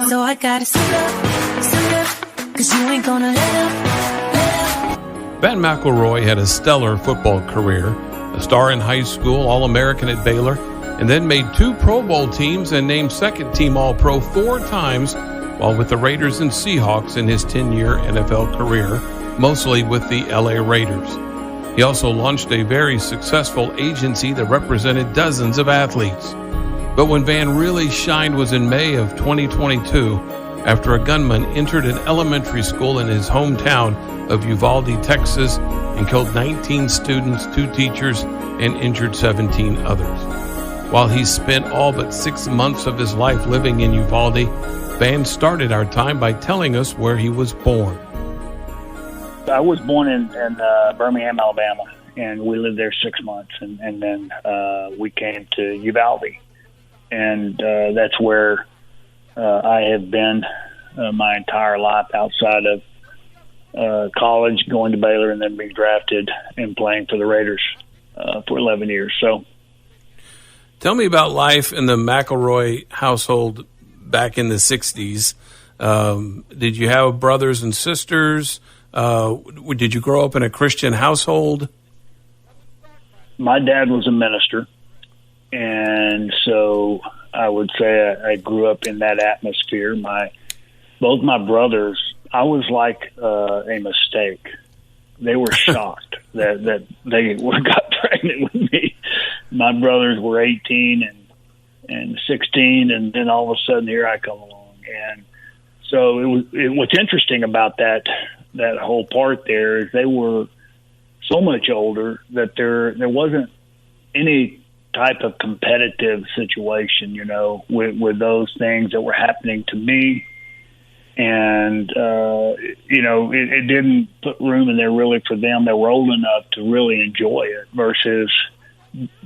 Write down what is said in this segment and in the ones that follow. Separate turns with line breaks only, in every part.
So I gotta suit up, 'cause you ain't gonna let up.
Vann McElroy had a stellar football career, a star in high school, All-American at Baylor, and then made 2 Pro Bowl teams and named second-team All-Pro 4 times while with the Raiders and Seahawks in his 10-year NFL career, mostly with the LA Raiders. He also launched a very successful agency that represented dozens of athletes. But when Vann really shined was in May of 2022, after a gunman entered an elementary school in his hometown of Uvalde, Texas, and killed 19 students, 2 teachers, and injured 17 others. While he spent all but 6 months of his life living in Uvalde, Vann started our time by telling us where he was born.
I was born in Birmingham, Alabama, and we lived there 6 months, and then we came to Uvalde, and that's where I have been my entire life outside of college, going to Baylor, and then being drafted and playing for the Raiders for 11 years. So,
tell me about life in the McElroy household back in the 60s. Did you have brothers and sisters? Did you grow up in a Christian household?
My dad was a minister, and so I would say I grew up in that atmosphere. Both my brothers, I was like a mistake. They were shocked that they got pregnant with me. My brothers were 18 and 16, and then all of a sudden here I come along. And so what's interesting about that whole part there is they were so much older that there wasn't any type of competitive situation, with those things that were happening to me. And, it didn't put room in there really for them. They were old enough to really enjoy it versus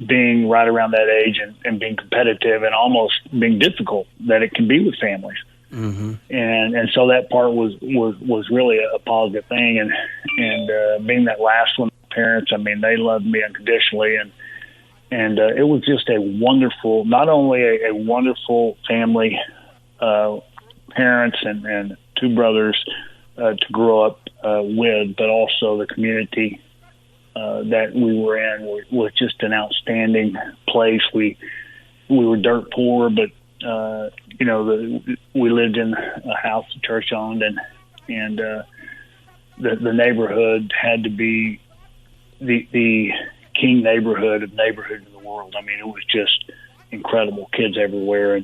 being right around that age and being competitive and almost being difficult that it can be with families. Mm-hmm. And so that part was really a positive thing. And being that last one, parents, I mean, they loved me unconditionally. And it was just a wonderful, not only a wonderful family, parents and 2 brothers to grow up with, but also the community that we were in was just an outstanding place. We were dirt poor, but we lived in a house the church owned, and the neighborhood had to be the king neighborhood of neighborhoods in the world. I mean, it was just incredible, kids everywhere,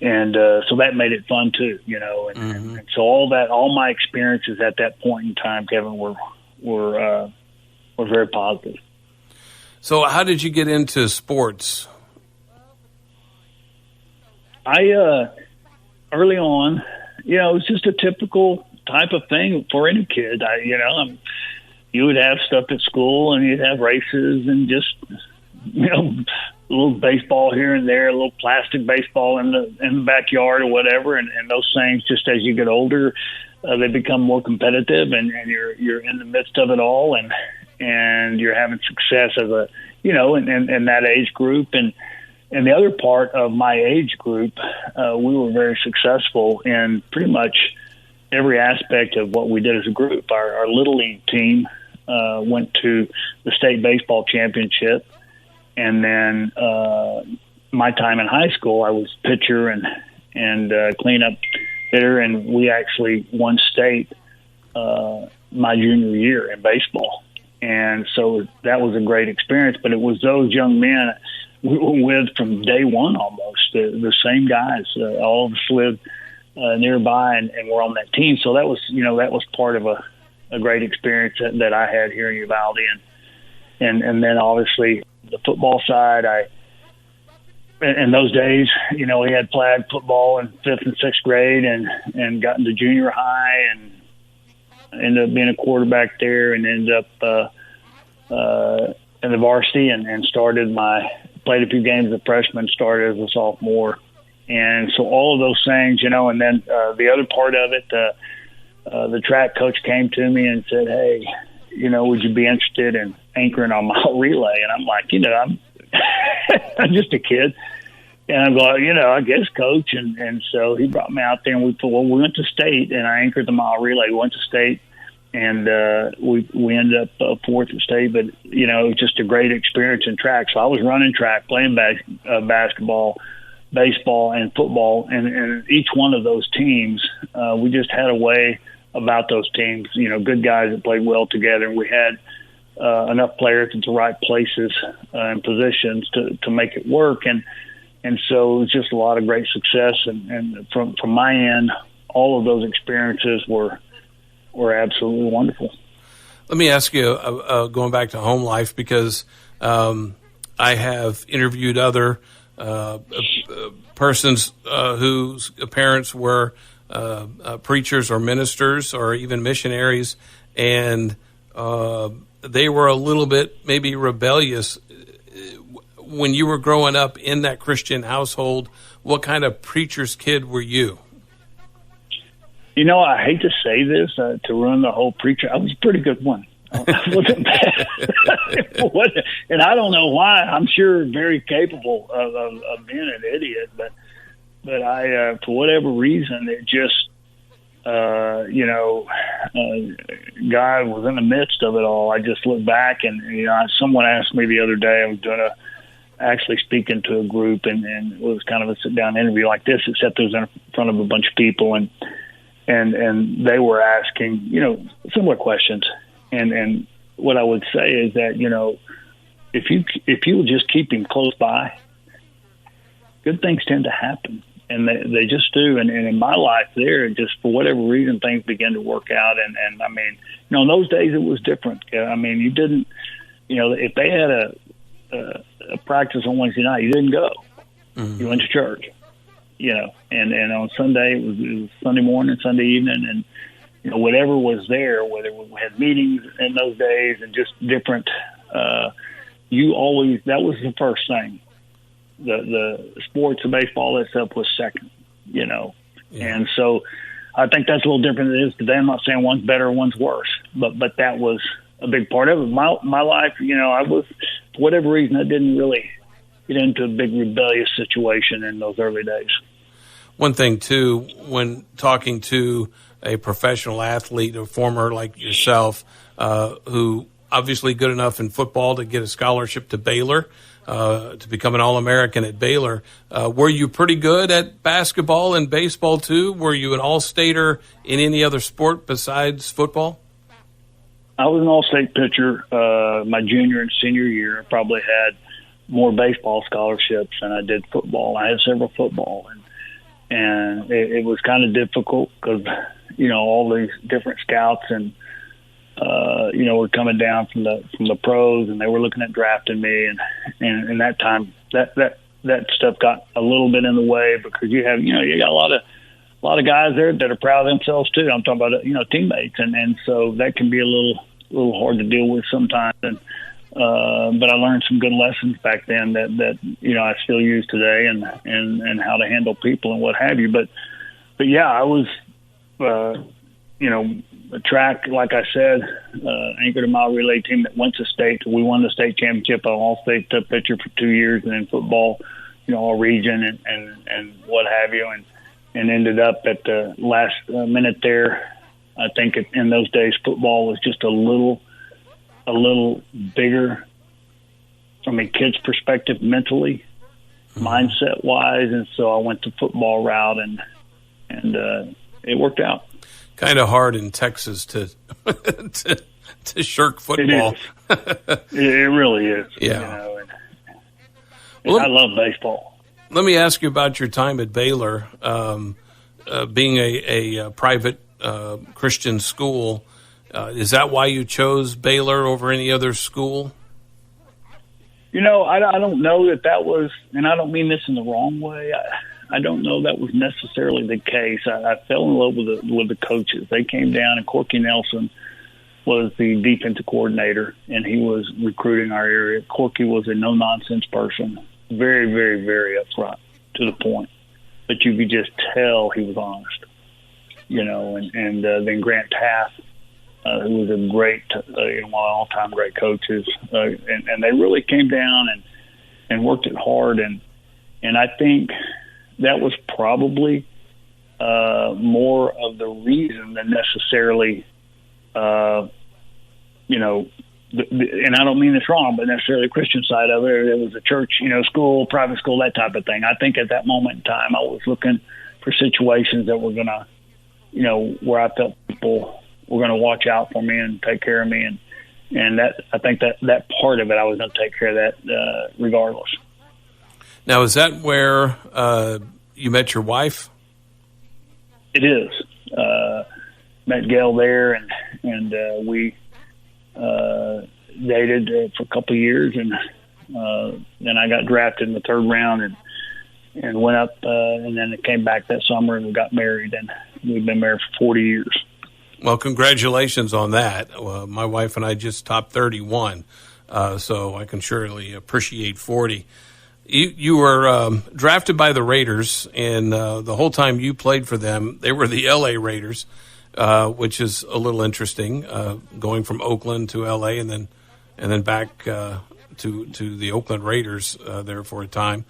and so that made it fun too, and so all my experiences at that point in time, Kevin, were very positive.
So how did you get into sports?
I early on, it was just a typical type of thing for any kid. You would have stuff at school, and you'd have races, and just a little baseball here and there, a little plastic baseball in the backyard or whatever, and those things. Just as you get older, they become more competitive, and you're in the midst of it all, and you're having success as in that age group. And the other part of my age group, we were very successful in pretty much every aspect of what we did as a group. Our Little League team went to the state baseball championship. And then my time in high school, I was pitcher and cleanup hitter, and we actually won state my junior year in baseball. And so that was a great experience. But it was those young men we were with from day one almost, the same guys. All of us lived nearby and were on that team. So that was part of a great experience that I had here in Uvalde. And then obviously the football side, in those days, we had flag football in 5th and 6th grade and got into junior high and ended up being a quarterback there and ended up in the varsity and played a few games as a freshman, started as a sophomore. And so all of those things, and then the other part of it, the track coach came to me and said, hey, would you be interested in anchoring on mile relay? And I'm like, I'm just a kid. And I'm going, I guess, coach. And so he brought me out there, and we went to state, and I anchored the mile relay. We went to state, and we ended up fourth at state. But, it was just a great experience in track. So I was running track, playing basketball, baseball, and football. And each one of those teams, we just had a way about those teams, good guys that played well together. And we had enough players at the right places and positions to make it work. And so it was just a lot of great success. And from my end, all of those experiences were absolutely wonderful.
Let me ask you, going back to home life, because I have interviewed other persons whose parents were preachers or ministers or even missionaries, and they were a little bit maybe rebellious. When you were growing up in that Christian household, what kind of preacher's kid were you?
I hate to say this to ruin the whole preacher. I was a pretty good one. I wasn't bad. And I don't know why. I'm sure very capable of being an idiot, but I, for whatever reason, it just, God was in the midst of it all. I just look back and, someone asked me the other day, I was actually speaking to a group, and it was kind of a sit-down interview like this, except it was in front of a bunch of people, and they were asking, similar questions. And what I would say is that, if you would just keep him close by, good things tend to happen. And they just do. And in my life there, just for whatever reason, things began to work out. And I mean, in those days it was different. I mean, you didn't, if they had a practice on Wednesday night, you didn't go. Mm-hmm. You went to church, and on Sunday, it was Sunday morning, Sunday evening, and, whatever was there, whether we had meetings in those days and just different, that was the first thing. The sports, the baseball, that stuff was second, Yeah. And so I think that's a little different than it is today. I'm not saying one's better or one's worse, but that was a big part of it. My life, I was, for whatever reason, I didn't really get into a big rebellious situation in those early days.
One thing, too, when talking to a professional athlete, a former like yourself, who obviously good enough in football to get a scholarship to Baylor, to become an All-American at Baylor, were you pretty good at basketball and baseball, too? Were you an all-stater in any other sport besides football?
I was an all-state pitcher my junior and senior year. I probably had more baseball scholarships than I did football. I had several football, and it was kind of difficult because, all these different scouts and, were coming down from the pros, and they were looking at drafting me, and that time that stuff got a little bit in the way because you got a lot of guys there that are proud of themselves too. I'm talking about teammates, and so that can be a little hard to deal with sometimes. And but I learned some good lessons back then that I still use today, and how to handle people and what have you. But yeah, I was a track, like I said, anchored a mile relay team that went to state. We won the state championship, all-state pitcher for 2 years, and then football, all region and what have you, and ended up at the last minute there. I think in those days football was just a little bigger from a kid's perspective mentally, mindset-wise, and so I went the football route, and it worked out.
Kind of hard in Texas to shirk football.
It really is.
Yeah.
I love baseball.
Let me ask you about your time at Baylor, being a private Christian school. Is that why you chose Baylor over any other school?
I don't know that was, and I don't mean this in the wrong way. I don't know that was necessarily the case. I fell in love with the coaches. They came down, and Corky Nelson was the defensive coordinator, and he was recruiting our area. Corky was a no-nonsense person, very, very, very upfront, to the point. But you could just tell he was honest, and then Grant Taft, who was a great, one of my all-time great coaches, and they really came down and worked it hard, and And I think that was probably more of the reason than necessarily, and I don't mean this wrong, but necessarily the Christian side of it. It was a church, school, private school, that type of thing. I think at that moment in time, I was looking for situations that were going to, where I felt people were going to watch out for me and take care of me. And that, I think that part of it, I was going to take care of that regardless.
Now, is that where you met your wife?
It is. Met Gail there, and we dated for a couple of years, and then I got drafted in the third round and went up, and then it came back that summer, and we got married, and we've been married for 40 years.
Well, congratulations on that. My wife and I just topped 31, so I can surely appreciate 40. You were drafted by the Raiders, and the whole time you played for them, they were the L.A. Raiders, which is a little interesting, going from Oakland to L.A. and then back to the Oakland Raiders there for a time.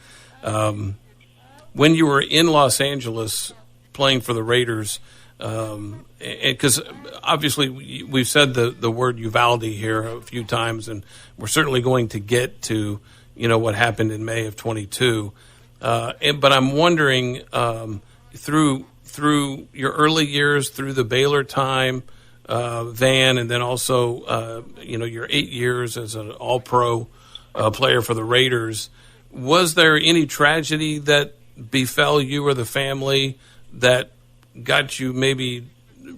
When you were in Los Angeles playing for the Raiders, because obviously we've said the word Uvalde here a few times, and we're certainly going to get to what happened in May of 22. But I'm wondering, through your early years, through the Baylor time, Vann, and then also, your 8 years as an all-pro player for the Raiders, was there any tragedy that befell you or the family that got you maybe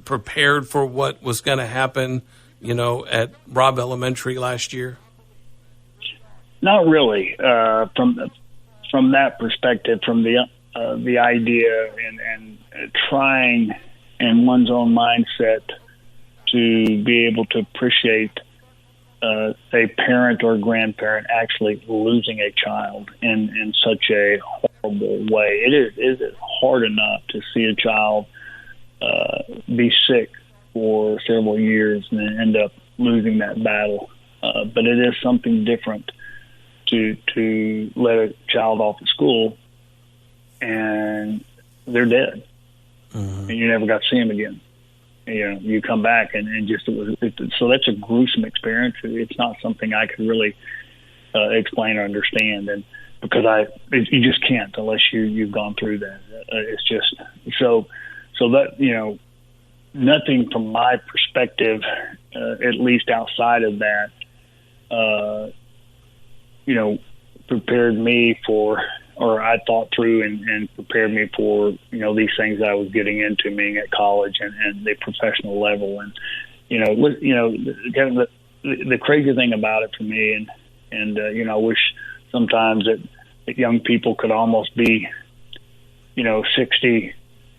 prepared for what was going to happen, at Robb Elementary last year?
Not really. From that perspective, from the idea and trying in one's own mindset to be able to appreciate a parent or grandparent actually losing a child in such a horrible way. It is hard enough to see a child be sick for several years and then end up losing that battle. But it is something different to let a child off of school and they're dead, and you never got to see them again. You come back and just so that's a gruesome experience. It's not something I could really explain or understand, and because you just can't unless you've gone through that. It's just so that nothing from my perspective, at least outside of that, prepared me for, or I thought through and prepared me for, these things that I was getting into, being at college and the professional level. And, the crazy thing about it for me, and I wish sometimes that young people could almost be, 60.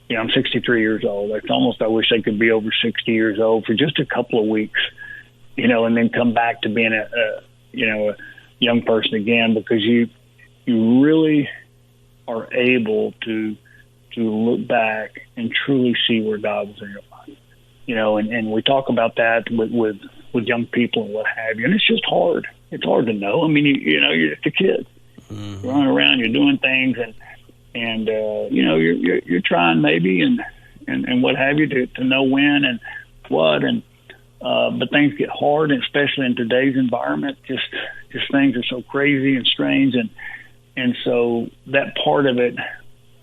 I'm 63 years old. It's almost, I wish they could be over 60 years old for just a couple of weeks, and then come back to being a young person again, because you really are able to look back and truly see where God was in your life, and we talk about that with young people and what have you, and it's just hard. It's hard to know. I mean, you're just a kid, you're running around, you're doing things, and you're trying maybe and what have you to know when and what, and but things get hard, and especially in today's environment, just things are so crazy and strange, and so that part of it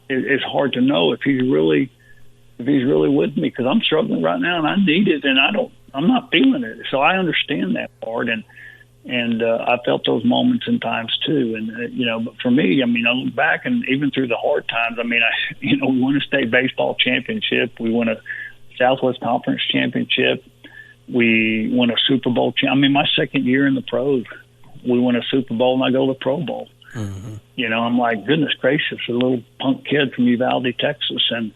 is hard to know if he's really with me, because I'm struggling right now and I need it, and I'm not feeling it. So I understand that part, and I felt those moments and times too. And but for me, I mean, I look back, and even through the hard times, I mean, we won a state baseball championship, we won a Southwest Conference championship, we won a Super Bowl. I mean, my second year in the pros, we won a Super Bowl, and I go to the Pro Bowl. I'm like, goodness gracious, a little punk kid from Uvalde, Texas, and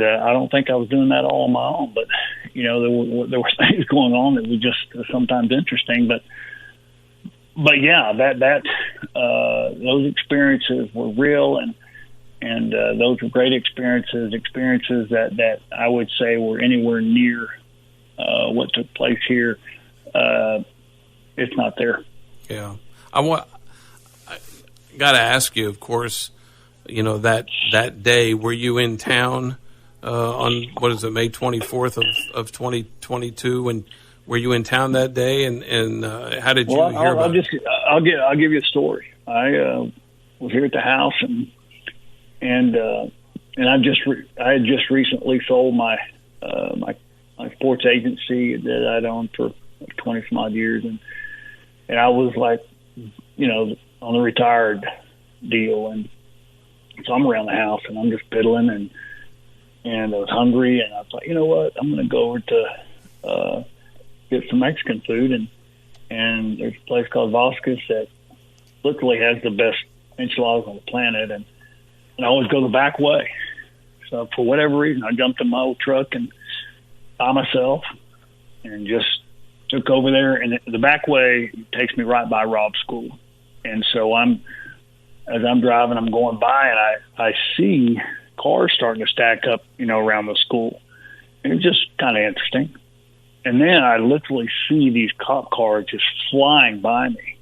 I don't think I was doing that all on my own, but there were things going on that were just sometimes interesting, but yeah, that those experiences were real, and those were great experiences that I would say were anywhere near what took place here. It's not there.
Yeah. got to ask you, of course, that day, were you in town on, May 24th of 2022? And were you in town that day? And how did you hear about it?
I'll give you a story. I was here at the house, and I had just recently sold my sports agency that I'd owned for 20 some odd years, and I was like, on the retired deal, and so I'm around the house and I'm just piddling, and I was hungry, and I was like, you know what, I'm going to go over to get some Mexican food, and there's a place called Vasquez that literally has the best enchiladas on the planet, and I always go the back way. So for whatever reason, I jumped in my old truck and by myself and just took over there, and the back way takes me right by Rob's school. And so as I'm driving, I'm going by, and I see cars starting to stack up, around the school. And it's just kind of interesting. And then I literally see these cop cars just flying by me.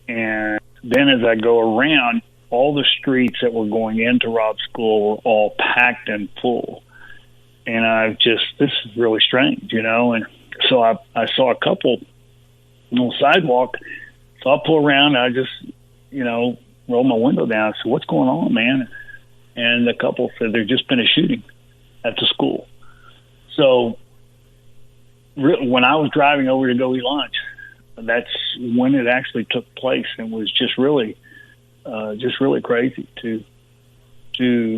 And then as I go around, all the streets that were going into Rob's school were all packed and full. And this is really strange, and so I saw a couple on the sidewalk. So I pull around, and I just, roll my window down. I said, "What's going on, man?" And the couple said there's just been a shooting at the school. So when I was driving over to go eat lunch, that's when it actually took place, and was just really crazy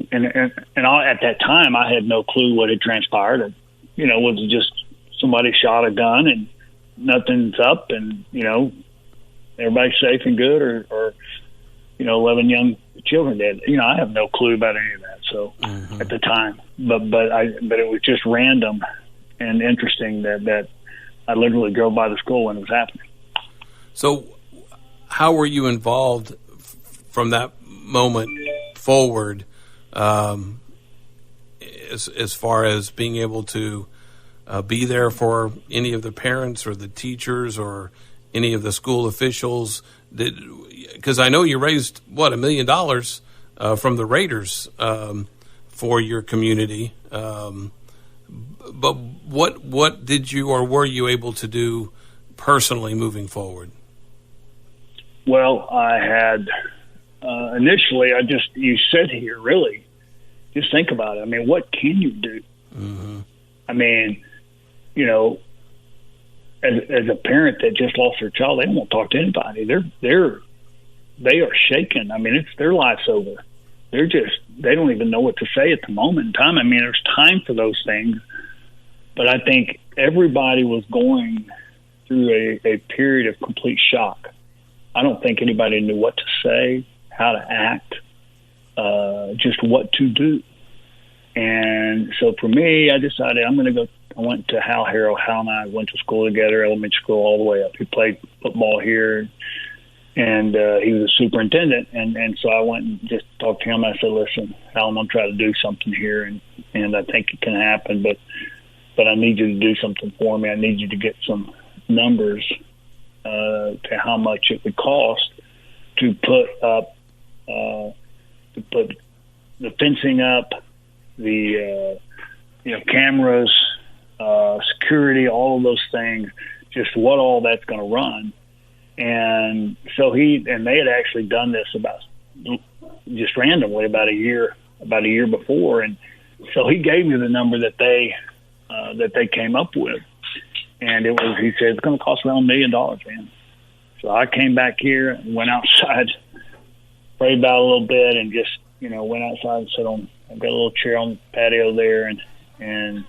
and at that time I had no clue what had transpired. Was it just somebody shot a gun and nothing's up, and everybody's safe and good, or 11 young children dead. I have no clue about any of that. So at the time, but it was just random and interesting that I literally drove by the school when it was happening.
So how were you involved from that moment forward, as far as being able to be there for any of the parents or the teachers or any of the school officials? Because I know you raised $1 million from the Raiders for your community, but what did you or were you able to do personally moving forward?
Well, I had initially, you sit here, really, just think about it. I mean, what can you do? Mm-hmm. I mean, as a parent that just lost their child, they won't talk to anybody. They are shaken. I mean, it's their life's over. They don't even know what to say at the moment in time. I mean, there's time for those things, but I think everybody was going through a period of complete shock. I don't think anybody knew what to say, how to act, just what to do. And so for me, I decided I'm going to go. I went to Hal Harrell. Hal and I went to school together, elementary school all the way up. He played football here, and he was a superintendent. And so I went and just talked to him. I said, "Listen, Hal, I'm going to try to do something here, and I think it can happen, but I need you to do something for me. I need you to get some numbers to how much it would cost to put the fencing up, the cameras, security, all of those things, just what all that's going to run." And so they had actually done this about just randomly about a year before, and so he gave me the number that they came up with, and he said it's going to cost around $1 million, man. So I came back here and went outside, prayed about it a little bit, and just went outside and sat on. I've got a little chair on the patio there, and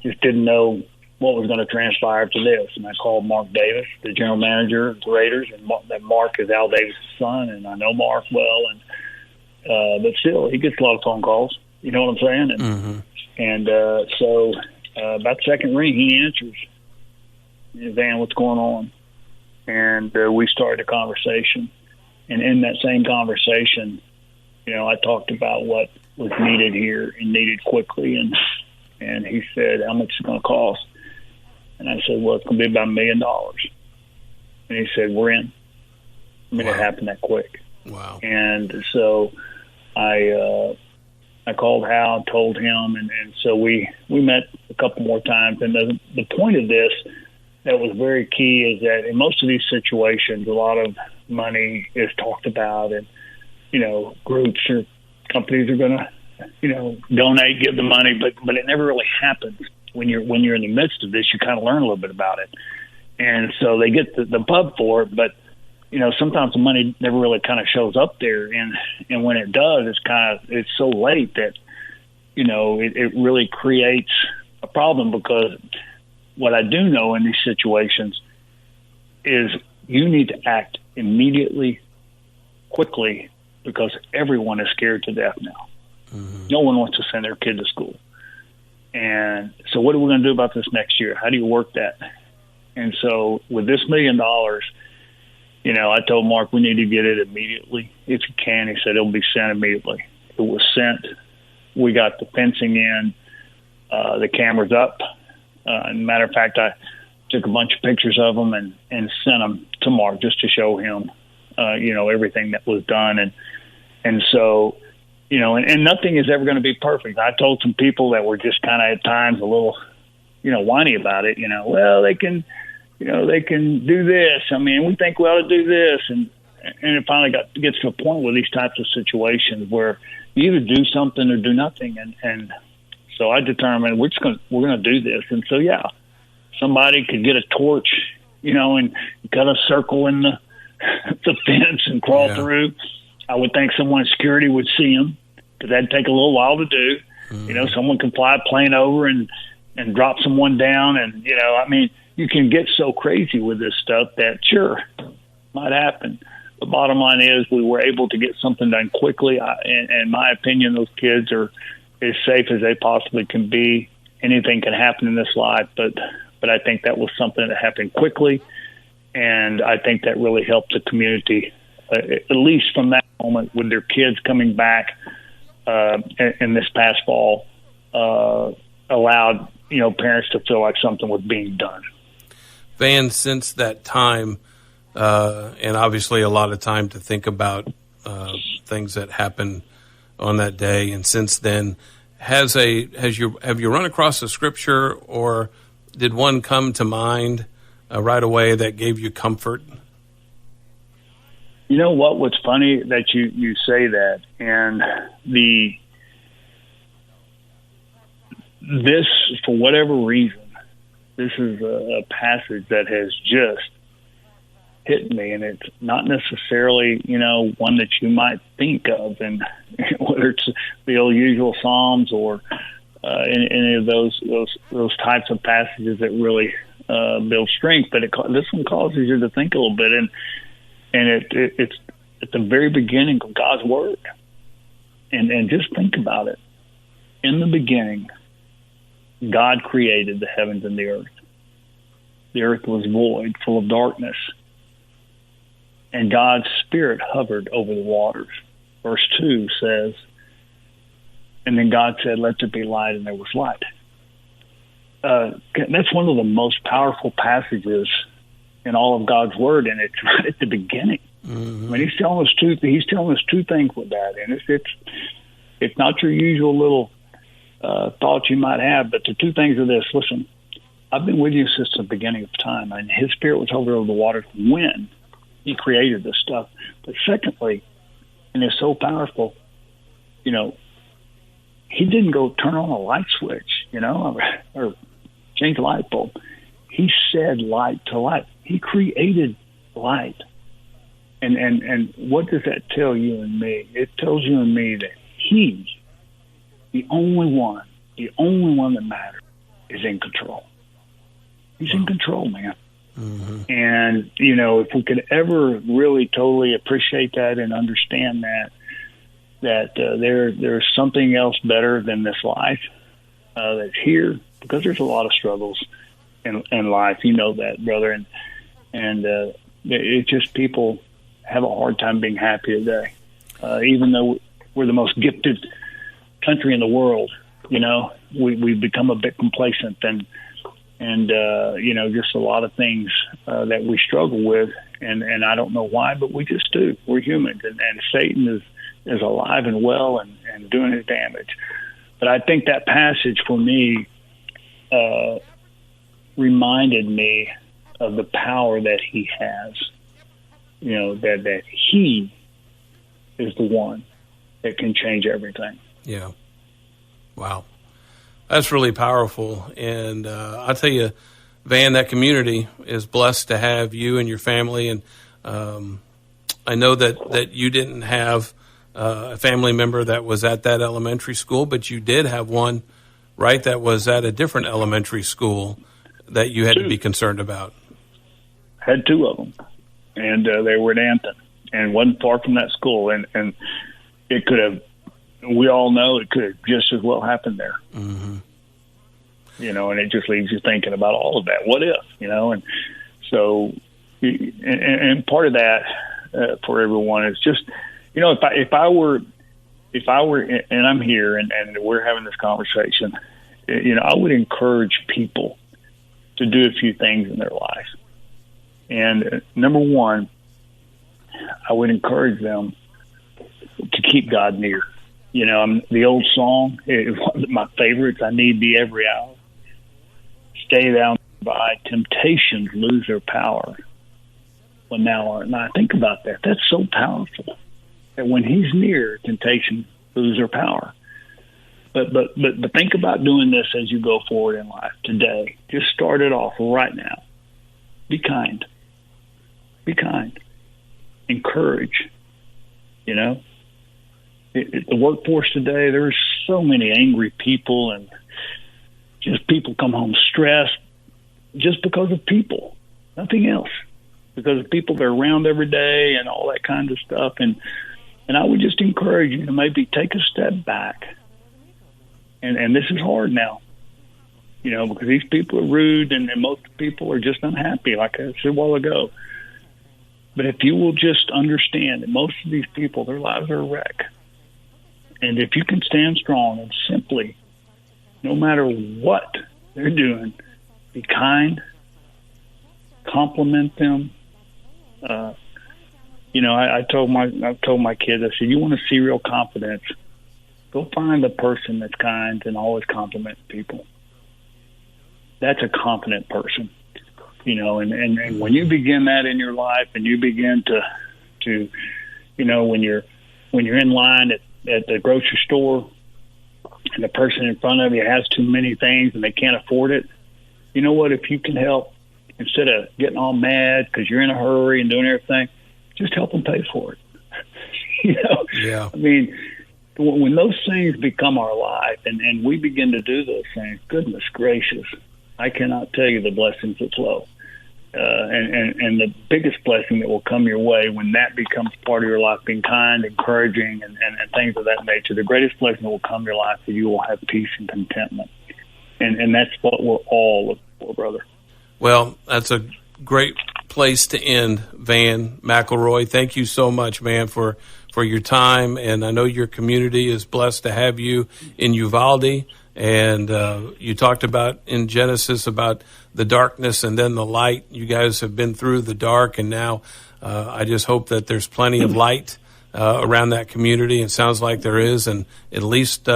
just didn't know what was going to transpire after this. And I called Mark Davis, the general manager of the Raiders, and that Mark is Al Davis' son, and I know Mark well. And but still, he gets a lot of phone calls. You know what I'm saying? And so about the second ring, he answers, "Van, what's going on?" And we started a conversation. And in that same conversation, I talked about what was needed here and needed quickly. And he said, "How much is it going to cost?" And I said, "Well, it's going to be about $1 million." And he said, "We're in." I mean, It happened that quick.
Wow.
And so I called Hal, told him, and so we met a couple more times. And the point of this that was very key is that in most of these situations, a lot of money is talked about, and groups or companies are going to donate, give the money, but it never really happens. When you're in the midst of this, you kind of learn a little bit about it, and so they get the pub for it, but sometimes the money never really kind of shows up there, and when it does, it's so late that it really creates a problem, because what I do know in these situations is you need to act immediately, quickly, because everyone is scared to death now. Mm-hmm. No one wants to send their kid to school. And so what are we going to do about this next year? How do you work that? And so with this $1 million, I told Mark we need to get it immediately. If you can, he said it'll be sent immediately. It was sent. We got the fencing in, the cameras up. Matter of fact, I took a bunch of pictures of them and sent them to Mark just to show him, everything that was done. And so, and nothing is ever going to be perfect. I told some people that were just kind of at times a little, whiny about it. Well, they can do this. I mean, we think we ought to do this, and it finally gets to a point with these types of situations where you either do something or do nothing. And so I determined we're going to do this. And so somebody could get a torch, and cut a circle in the fence and crawl through. I would think someone in security would see them, because that'd take a little while to do. Mm-hmm. Someone can fly a plane over and drop someone down, and you can get so crazy with this stuff that sure might happen. The bottom line is we were able to get something done quickly. In my opinion, those kids are as safe as they possibly can be. Anything can happen in this life, but I think that was something that happened quickly, and I think that really helped the community, at least from that moment with their kids coming back in this past fall, allowed parents to feel like something was being done.
Vann, since that time, and obviously a lot of time to think about things that happened on that day, and since then, have you run across a scripture, or did one come to mind right away that gave you comfort?
You know what? What's funny that you say that, and this, for whatever reason, this is a passage that has just hit me, and it's not necessarily, one that you might think of, and whether it's the old usual Psalms or any of those types of passages that really build strength, but this one causes you to think a little bit, and it's at the very beginning of God's Word, and just think about it. In the beginning, God created the heavens and the earth. The earth was void, full of darkness, and God's Spirit hovered over the waters. Verse 2 says, and then God said, let there be light, and there was light. That's one of the most powerful passages in all of God's Word, and it's right at the beginning. Mm-hmm. I mean, He's telling us two things with that, and it's not your usual little thoughts you might have, but the two things are this. Listen, I've been with you since the beginning of time, and His Spirit was over the waters when He created this stuff. But secondly, and it's so powerful, He didn't go turn on a light switch, or change a light bulb. He said light to light. He created light. And what does that tell you and me? It tells you and me that He, the only one that matters, is in control. He's in control, man. Mm-hmm. And, if we could ever really totally appreciate that and understand that there's something else better than this life that's here, because there's a lot of struggles in life. You know that, brother. And it's just people have a hard time being happy today. Even though we're the most gifted country in the world, we've become a bit complacent and just a lot of things that we struggle with. And I don't know why, but we just do. We're humans, and Satan is alive and well and doing his damage. But I think that passage for me reminded me of the power that he has. That he is the one that can change everything.
Yeah. Wow. That's really powerful. And I'll tell you, Vann, that community is blessed to have you and your family. And I know that you didn't have a family member that was at that elementary school, but you did have one, right, that was at a different elementary school that you had to be concerned about.
Had two of them, and they were at Hampton, and wasn't far from that school. And it could have, we all know it could have just as well happened there. Mm-hmm. And it just leaves you thinking about all of that. What if, And so, and part of that for everyone is just, if I were, and I'm here and we're having this conversation, I would encourage people to do a few things in their life. And number one, I would encourage them to keep God near. The old song is one of my favorites. I need thee every hour. Stay thou by, temptations lose their power when thou art nigh. Think about that. That's so powerful. That when he's near, temptation lose their power. But think about doing this as you go forward in life today. Just start it off right now. Be kind. Be kind. Encourage. The workforce today, there's so many angry people, and just people come home stressed just because of people, nothing else. Because of people they're around every day and all that kind of stuff. And I would just encourage you to maybe take a step back. And this is hard now, because these people are rude and most people are just unhappy, like I said a while ago. But if you will just understand that most of these people, their lives are a wreck. And if you can stand strong and simply, no matter what they're doing, be kind, compliment them. I told my kids, I said, you want to see real confidence, go find the person that's kind and always compliment people. That's a confident person, and when you begin that in your life and you begin to when you're in line at the grocery store and the person in front of you has too many things and they can't afford it, you know what, if you can help, instead of getting all mad because you're in a hurry and doing everything, just help them pay for it.
Yeah.
I mean, when those things become our life and we begin to do those things, goodness gracious, I cannot tell you the blessings that flow. And the biggest blessing that will come your way when that becomes part of your life, being kind, encouraging, and things of that nature, the greatest blessing that will come your life is you will have peace and contentment. And that's what we're all looking for, brother.
Well, that's a great place to end, Vann McElroy. Thank you so much, man, for your time. And I know your community is blessed to have you in Uvalde. And you talked about in Genesis about the darkness and then the light. You guys have been through the dark, and now I just hope that there's plenty of light around that community. It sounds like there is, and at least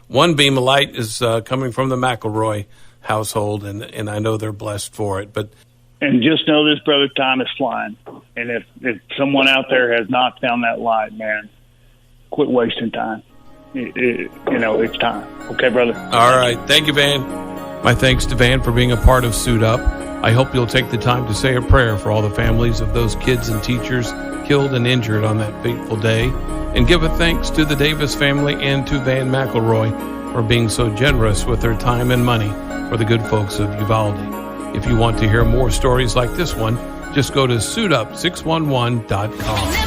one beam of light is coming from the McElroy household, and I know they're blessed for it.
And just know this, brother, time is flying. And if someone out there has not found that light, man, quit wasting time. It's time. Okay, brother?
All right. Thank you, Vann. My thanks to Vann for being a part of Suit Up. I hope you'll take the time to say a prayer for all the families of those kids and teachers killed and injured on that fateful day, and give a thanks to the Davis family and to Vann McElroy for being so generous with their time and money for the good folks of Uvalde. If you want to hear more stories like this one, just go to suitup611.com.